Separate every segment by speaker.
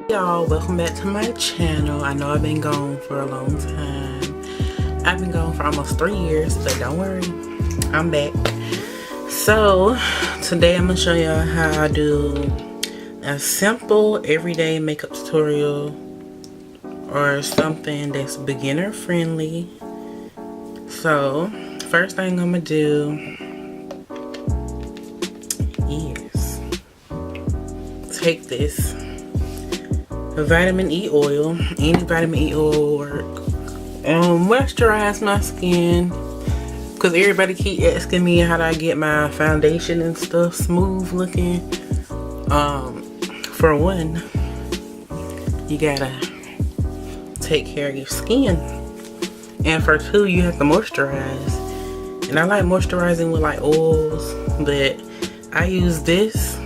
Speaker 1: Y'all, welcome back to my channel. I know I've been gone for a long time. I've been gone for almost 3 years, but don't worry, I'm back. So today I'm gonna show y'all how I do a simple everyday makeup tutorial or something that's beginner friendly. So first thing I'm gonna do is take this vitamin E oil. Any vitamin E oil will work. Moisturize my skin, because everybody keep asking me how do I get my foundation and stuff smooth looking. For one, you gotta take care of your skin, and for two, you have to moisturize. And I like moisturizing with like oils, but I use this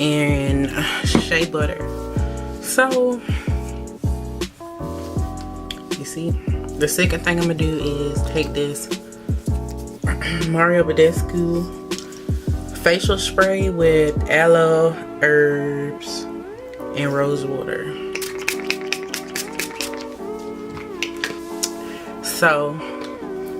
Speaker 1: and shea butter. So you see, the second thing I'm gonna do is take this Mario Badescu facial spray with aloe, herbs, and rose water. So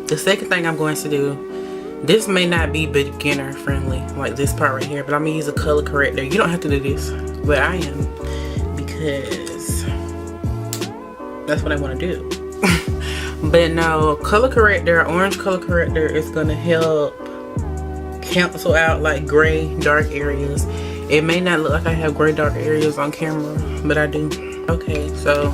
Speaker 1: the second thing I'm going to do, this may not be beginner friendly, like this part right here, but I'm gonna use a color corrector. You don't have to do this, but I am, because that's what I want to do. But no, color corrector, orange color corrector is gonna help cancel out like gray dark areas. It may not look like I have gray dark areas on camera, but I do. Okay, so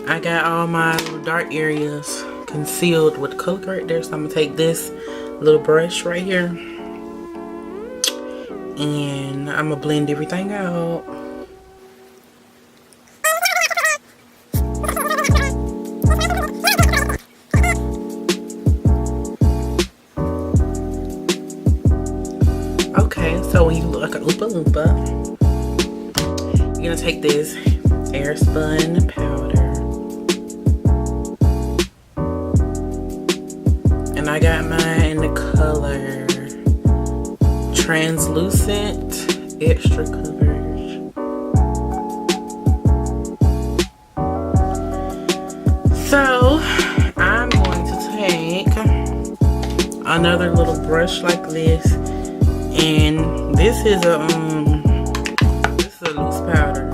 Speaker 1: I got all my little dark areas concealed with color corrector. So I'm gonna take this little brush right here and I'm gonna blend everything out. Okay, so when you look like an Oompa Loompa, you're gonna take this air spun powder. And I got mine in the color translucent extra coverage. So I'm going to take another little brush like this, and this is a loose powder.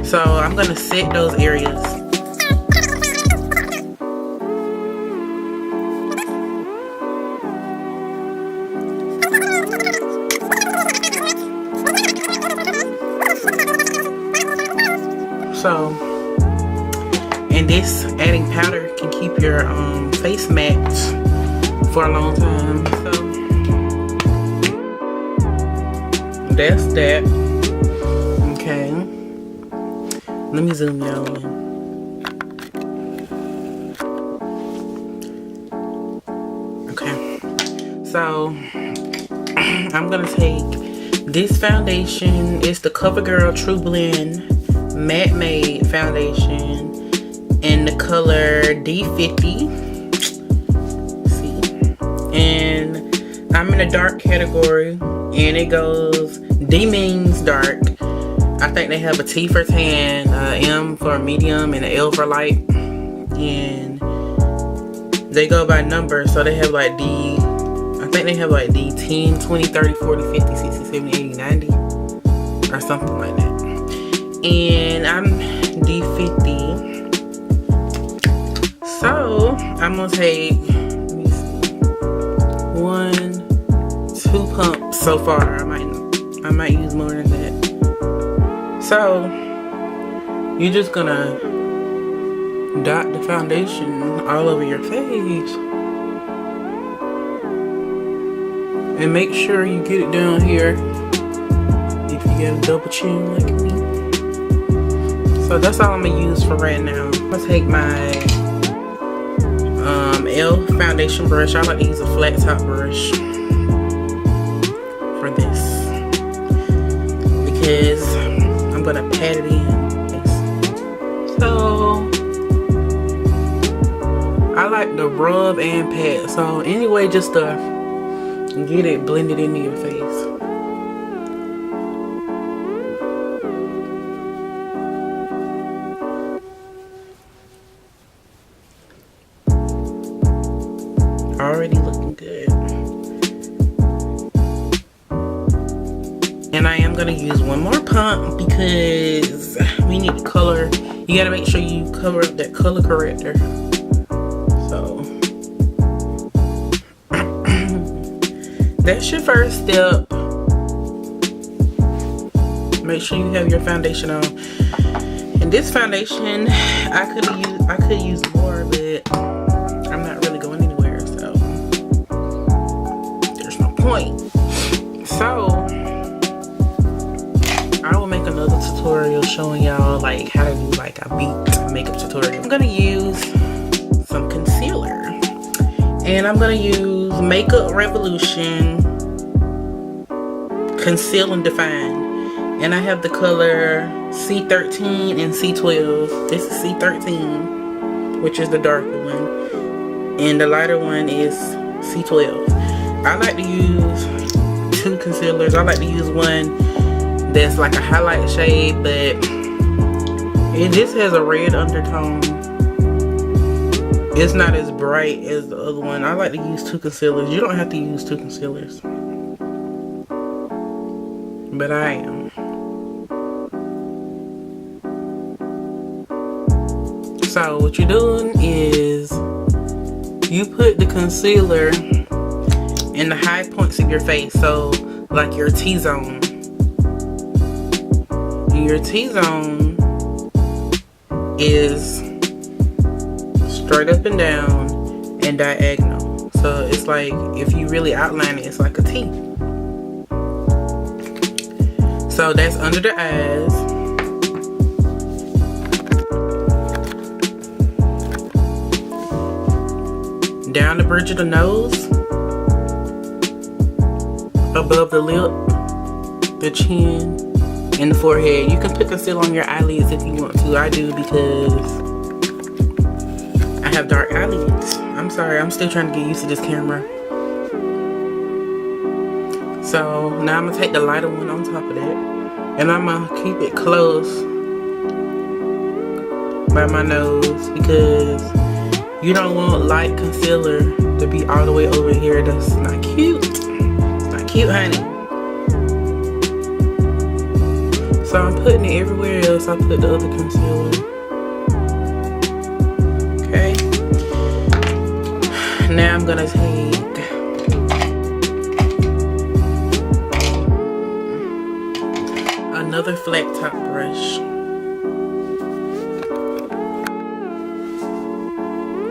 Speaker 1: So I'm gonna set those areas. So, and this adding powder can keep your face matte for a long time. So that's that. Okay, let me zoom y'all in. Okay, so I'm gonna take this foundation. It's the CoverGirl True Blend Matte Made Foundation in the color D50. See, and I'm in a dark category, and it goes, D means dark. I think they have a T for tan, M for medium, and an L for light, and they go by numbers. So they have like D, I think they have like D 10, 20, 30, 40, 50, 60, 70, 80, 90, or something like that. And I'm D50. So I'm gonna take, let me see, 1, 2 pumps so far. I might use more than that. So you're just gonna dot the foundation all over your face, and make sure you get it down here if you got a double chin like me. So that's all I'm gonna use for right now. I'm gonna take my L foundation brush. I like to use a flat top brush for this, because I'm gonna pat it in. So I like to rub and pat. So anyway, just and get it blended into your face. Already looking good. And I am gonna use one more pump because we need to color. You gotta make sure you cover up that color corrector. So that's your first step. Make sure you have your foundation on. And this foundation, I could use more, but I'm not really going anywhere, so there's no point. So I will make another tutorial showing y'all like how to do like a beat makeup tutorial. I'm gonna use some concealer, and I'm gonna use Makeup Revolution Conceal and Define, and I have the color C13 and C12. This is C13, which is the darker one, and the lighter one is C12. I like to use two concealers. I like to use one that's like a highlight shade, but it just has a red undertone. It's not as bright as the other one. I like to use two concealers. You don't have to use two concealers, but I am. So what you're doing is you put the concealer in the high points of your face, so like your T-zone. Your T-zone is straight up and down and diagonal. So it's like, if you really outline it, it's like a T. So that's under the eyes. Down the bridge of the nose. Above the lip, the chin, and the forehead. You can put concealer on your eyelids if you want to. I do because I have dark eyelids. I'm sorry, I'm still trying to get used to this camera. So now I'm gonna take the lighter one on top of that, and I'm gonna keep it close by my nose because you don't want light concealer to be all the way over here. That's not cute. It's not cute, honey. So I'm putting it everywhere else I put the other concealer. Okay. Now I'm gonna take another flat top brush.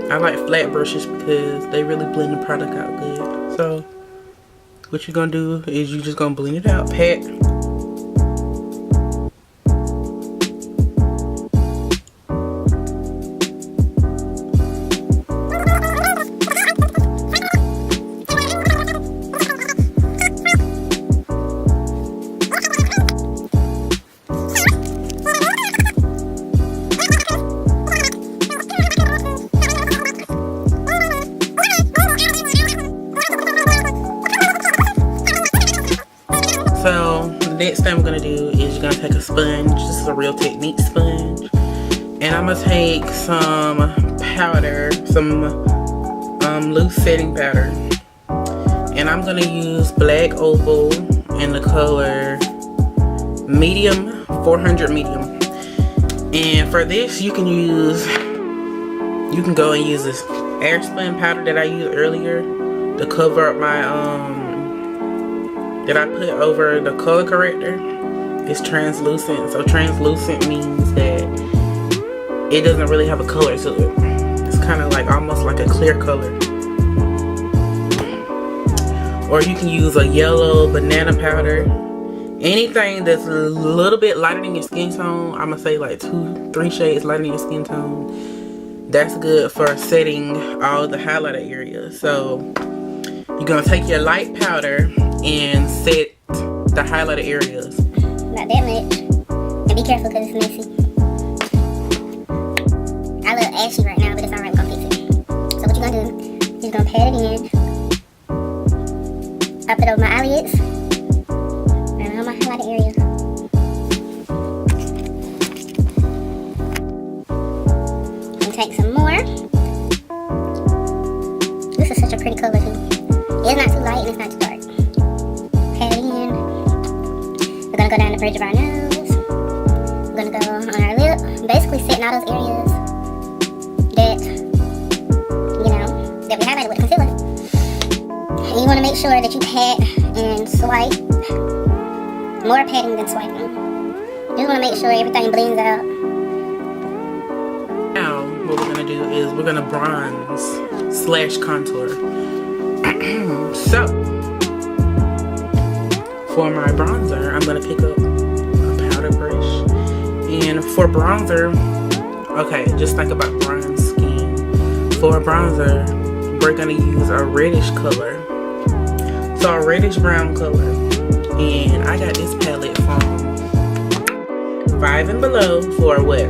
Speaker 1: I like flat brushes because they really blend the product out good. So what you're gonna do is you're just gonna blend it out, pat. So next thing I'm gonna do is you're gonna take a sponge. This is a Real Technique sponge, and I'm gonna take some powder, some loose setting powder, and I'm gonna use Black Opal in the color medium, 400 medium. And for this, you can go and use this airspun powder that I used earlier to cover up my that I put over the color corrector. It's translucent. So translucent means that it doesn't really have a color to it. It's kind of like almost like a clear color. Or you can use a yellow banana powder. Anything that's a little bit lighter than your skin tone. I'm gonna say like 2-3 shades lighter than your skin tone. That's good for setting all the highlighter areas. So you're gonna take your light powder and set the highlighter areas.
Speaker 2: Not that much. And be careful because it's messy. I look ashy right now, but it's alright, we're gonna fix it. So what you're gonna do is you're gonna pat it in. I put over my eyelids and on my highlighted area. And take some more. This is such a pretty color too. It's not too light and it's not too dark. Pat it in. We're gonna go down the bridge of our nose. We're gonna go on our lip. Basically setting all those areas that, you know, that we highlighted with concealer. And you wanna make sure that you pat and swipe. More patting than swiping. Just wanna make sure everything blends out.
Speaker 1: Now, what we're gonna do is we're gonna bronze / contour. So, for my bronzer, I'm gonna pick up a powder brush. And for bronzer, okay, just think about bronze skin. For a bronzer, we're gonna use a reddish color. So a reddish brown color. And I got this palette from Five and Below for what?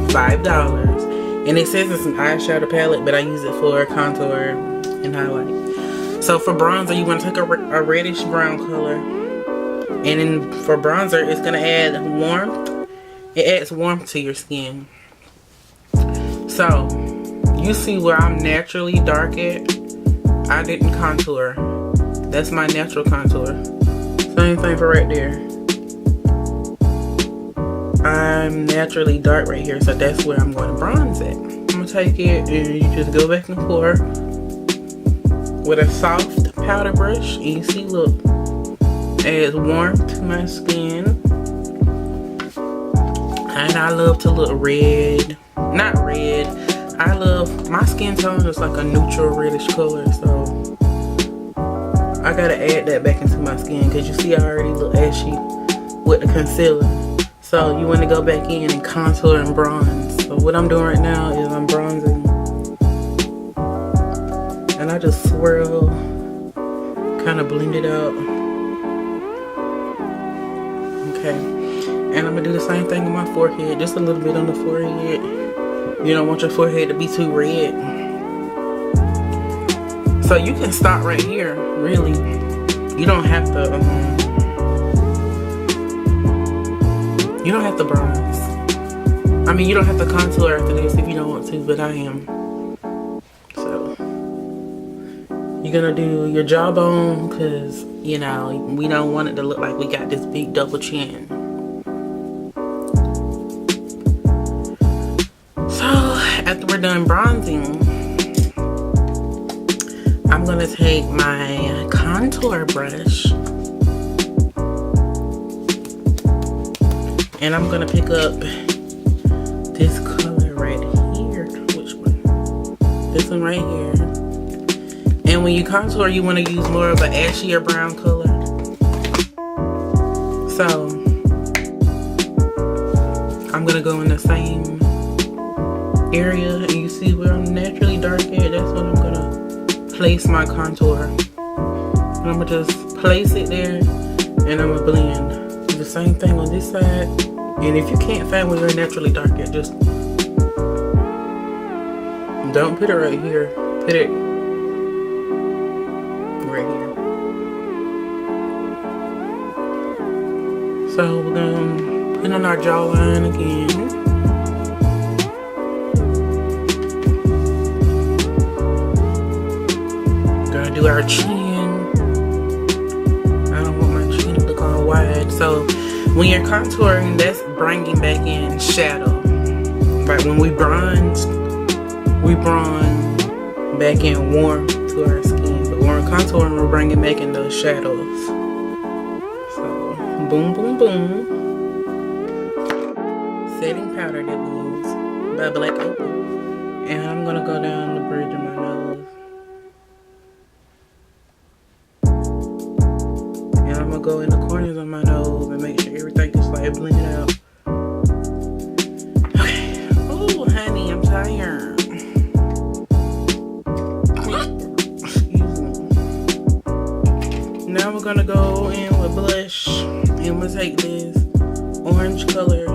Speaker 1: $5. And it says it's an eyeshadow palette, but I use it for contour and highlight. So for bronzer, you want to take a reddish brown color. And then for bronzer, it's going to add warmth. It adds warmth to your skin. So, you see where I'm naturally dark at? I didn't contour. That's my natural contour. Same thing for right there. I'm naturally dark right here, so that's where I'm going to bronze it. I'm going to take it and you just go back and forth with a soft powder brush. And you see, look, adds warmth to my skin. And I love to look red. Not red. I love, my skin tone is like a neutral reddish color, so I gotta add that back into my skin because you see I already look ashy with the concealer. So you want to go back in and contour and bronze. So what I'm doing right now is I'm bronzing. And I just swirl, kind of blend it out. Okay. And I'm going to do the same thing on my forehead. Just a little bit on the forehead. You don't want your forehead to be too red. So you can stop right here, really. You don't have to, you don't have to bronze. I mean, you don't have to contour after this if you don't want to, but I am. So, you're gonna do your jawbone because, you know, we don't want it to look like we got this big double chin. So, after we're done bronzing, I'm gonna take my contour brush and I'm gonna pick up this color right here. Which one? This one right here. And when you contour, you want to use more of an ashier brown color. So I'm gonna go in the same area, and you see where I'm naturally dark at. That's what I'm gonna place my contour. And I'm gonna just place it there, and I'm gonna blend. Do the same thing on this side. And if you can't find where you're naturally dark at, just don't put it right here. Put it right here. So we're gonna put on our jawline again. Gonna do our chin. I don't want my chin to look all wide. So when you're contouring, that's bringing back in shadow. Right, when we bronze back in warmth to our skin. But when we're contouring, we're bringing back in those shadows. So, boom, boom, boom. Setting powder that we use by Black Opal. And I'm gonna go down the bridge of my nose. And I'm gonna go in the corners of my nose and make sure everything is like blended out. Okay. Oh, honey, I'm tired. Excuse me. Now we're gonna go in with blush, and we'll take this orange color.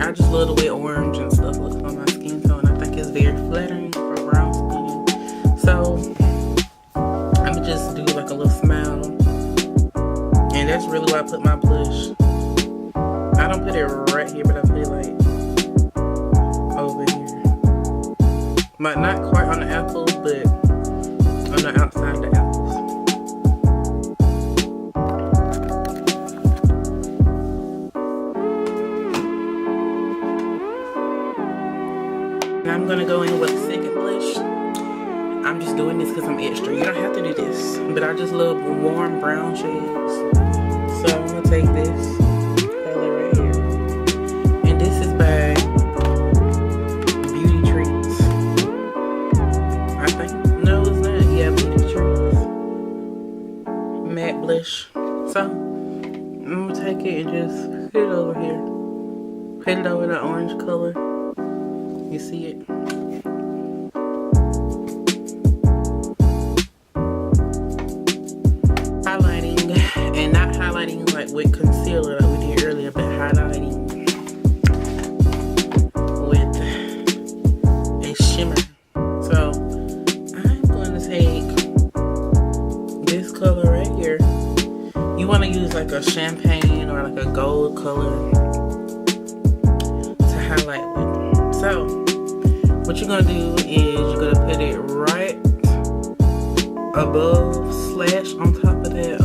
Speaker 1: I just love the way orange and stuff looks on my skin tone. I think it's very flattering for brown skin. So I'm gonna just do put my blush. I don't put it right here, but I put it like over here. But not quite on the apples, but on the outside of the apples. Now I'm gonna go in with the second blush. I'm just doing this because I'm extra. You don't have to do this, but I just love warm brown shades. So I'm gonna take this color right here, and this is by Beauty Treats. I think no, it's not. Yeah, Beauty Treats matte blush. So I'm gonna take it and just put it over here. Put it over the orange color. You see it? Highlighting, and not highlighting like with concealer like we did earlier, but highlighting with a shimmer. So I'm going to take this color right here. You want to use like a champagne or like a gold color to highlight with. So what you're gonna do is you're gonna put it right above slash on top of that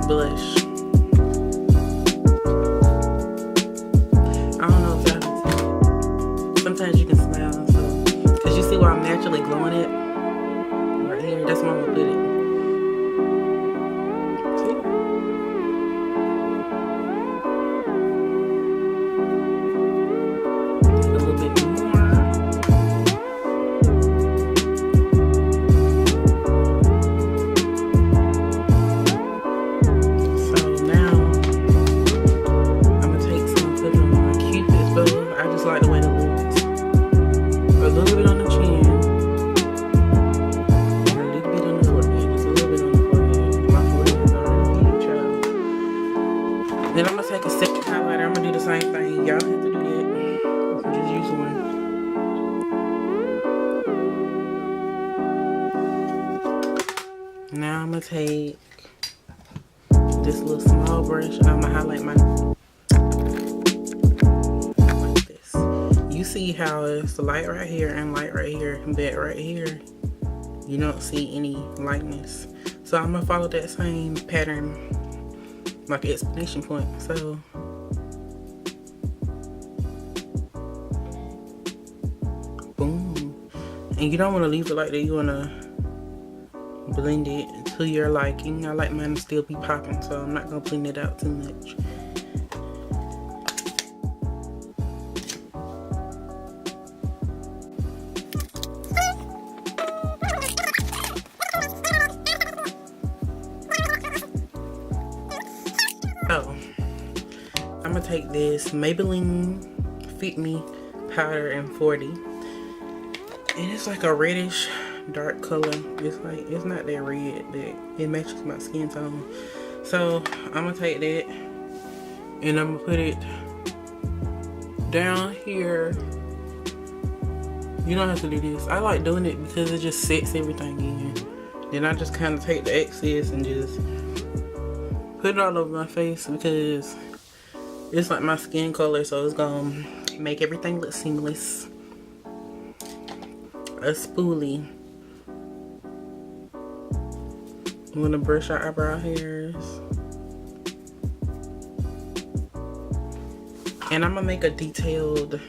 Speaker 1: blush. I don't know if y'all can see it. Sometimes you can smell, so because you see where I'm naturally glowing it right here. That's where I'm gonna put it. Then I'm gonna take a second highlighter. I'm gonna do the same thing. Y'all have to do that. Just use one. Now I'm gonna take this little small brush and I'm gonna highlight my like this. You see how it's light right here and light right here, and bed right here. You don't see any lightness. So I'm gonna follow that same pattern, like an exclamation point. So boom. And you don't want to leave it like that. You want to blend it to your liking. I like mine to still be popping, so I'm not gonna blend it out too much. So I'm gonna take this Maybelline Fit Me powder in 40, and it's like a reddish dark color. It's like, it's not that red, but it matches my skin tone. So I'm gonna take that and I'm gonna put it down here. You don't have to do this. I like doing it because it just sets everything in. Then I just kind of take the excess and just put it all over my face because it's like my skin color, so it's gonna make everything look seamless. A spoolie. I'm gonna brush our eyebrow hairs. And I'm gonna make a detailed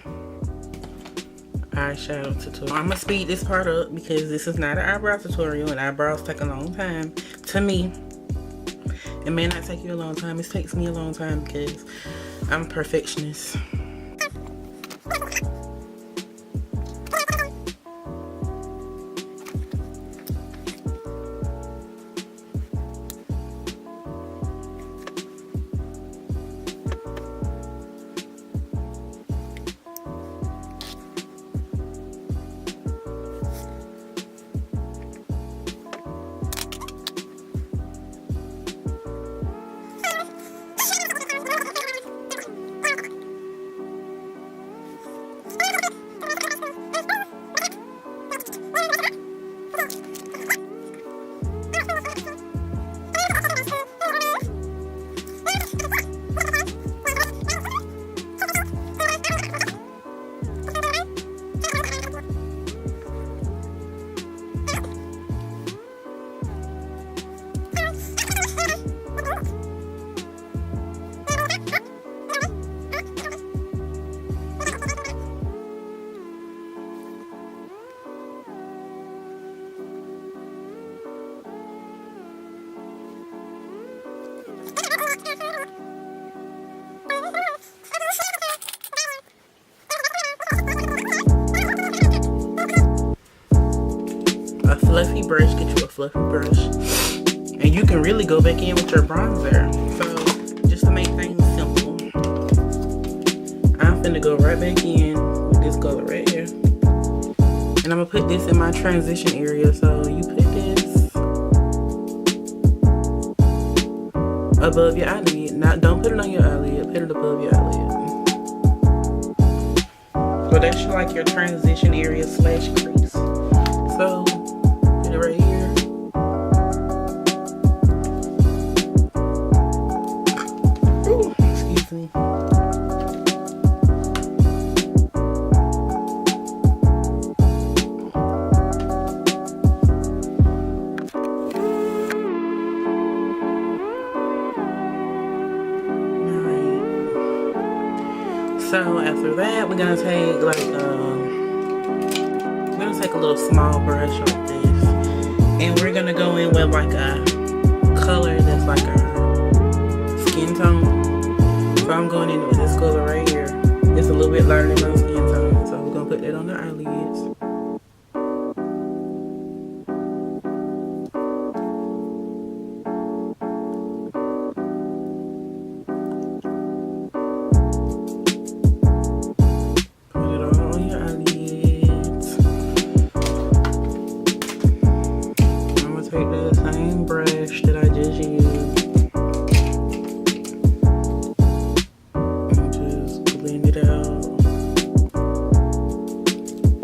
Speaker 1: eyeshadow tutorial. I'm gonna speed this part up because this is not an eyebrow tutorial, and eyebrows take a long time. To me, it may not take you a long time. It takes me a long time because I'm a perfectionist. fluffy brush. Get you a fluffy brush. And you can really go back in with your bronzer. So, just to make things simple, I'm finna go right back in with this color right here. And I'm gonna put this in my transition area. So, you put this above your eyelid. Now, don't put it on your eyelid. Put it above your eyelid. So that's like your transition area / crease. So put it right here. Ooh, excuse me. So after that, we're gonna take like we're gonna take a little small brush like this, and we're gonna go in with like a color that's like our skin tone. So I'm going in with this color right here. It's a little bit lighter than my skin tone, so we're gonna put that on the eyelids. Take the same brush that I just used and just blend it out.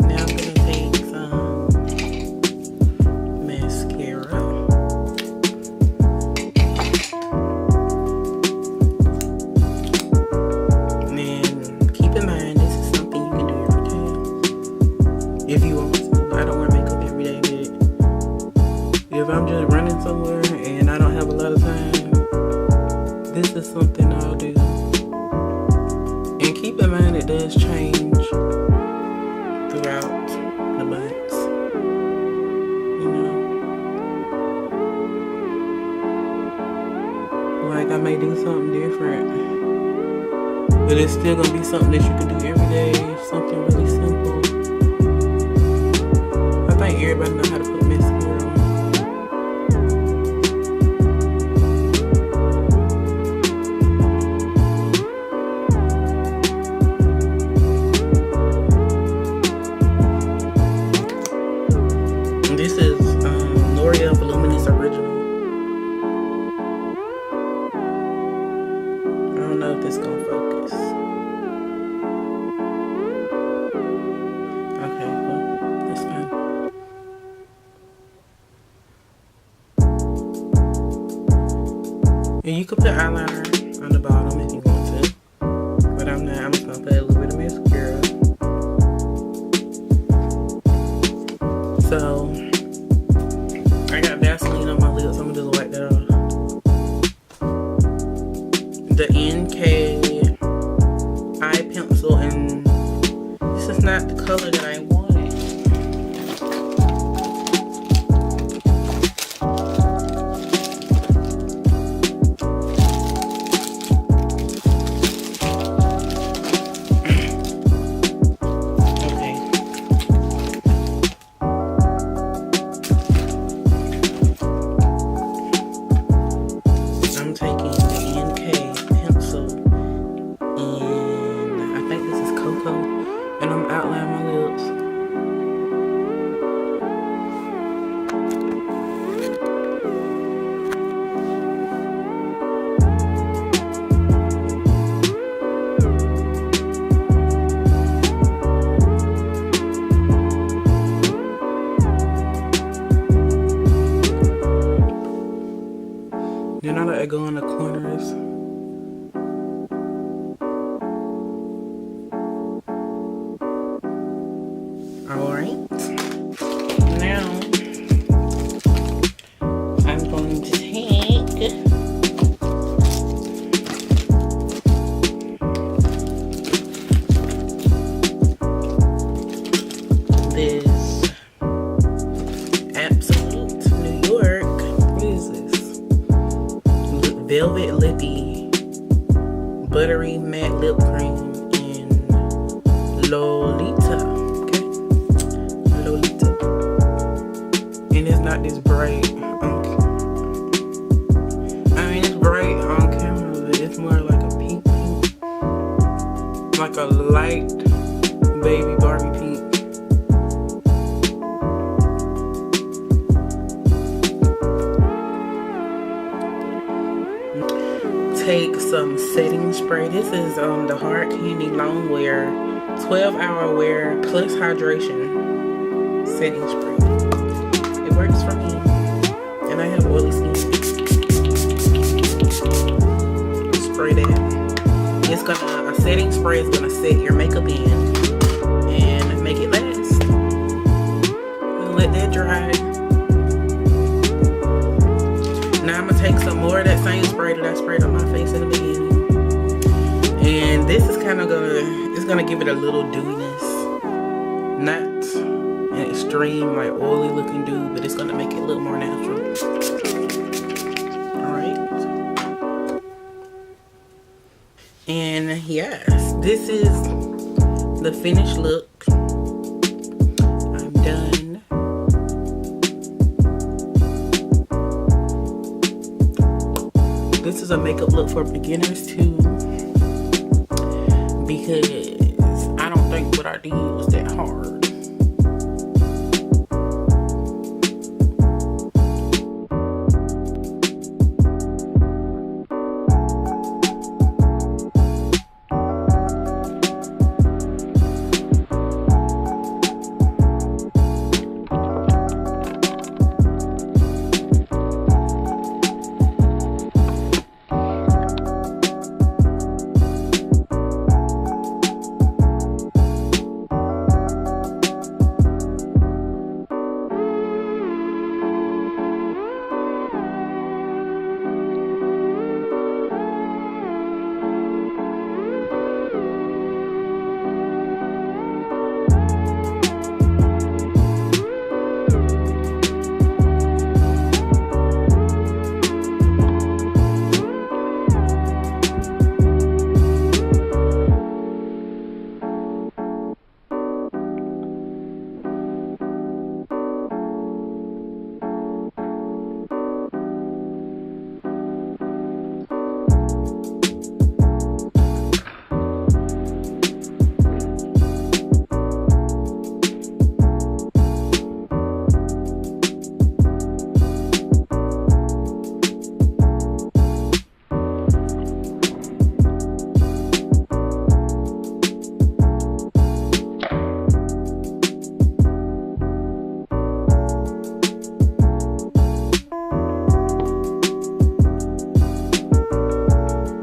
Speaker 1: Now I'm gonna take some mascara. And then keep in mind, this is something you can do every day if you want to. I don't wear makeup every day, but if I'm just running somewhere and I don't have a lot of time, this is something I'll do. And keep in mind it does change throughout the months. You know? Like I may do something different, but it's still gonna be something that you can do every day, something really simple. I think everybody knows how to put mascara on. This is L'Oreal Voluminous Original. I don't know if this is gonna focus. Okay, well, that's fine. And you can put eyeliner on the bottom if you want to, but I'm not. I'm just gonna put a little bit of mascara. So I got Vaseline on my lips. I'm gonna just wipe that off. The NK eye pencil, and this is not the color that I wanted. I'm taking the NK pencil, and I think this is Cocoa, and I'm outlining my lips. Then I let it go in the corners. Alright. Now I'm going to take this Absolute New York. What is this? Velvet Lippy Buttery Matte Lip Cream in Lolita. Okay? Lolita. And not this bright. I mean, it's bright on camera, but it's more like a pink. Like a light baby Barbie pink. Take some setting spray. This is the Hard Candy Long Wear 12-hour wear plus hydration setting spray. It works for me, and I have oily skin. Spray that. It's gonna, a setting spray is gonna set your makeup in and make it last. And let that dry. Now I'm gonna take some more of that same spray that I sprayed on my face in the beginning. And this is kind of gonna give it a little dewiness. Not an extreme like oily looking dew, but it's gonna make it look more natural. Alright. And yes, this is the finished look. I'm done. This is a makeup look for beginners too, because I don't think what I did was that hard.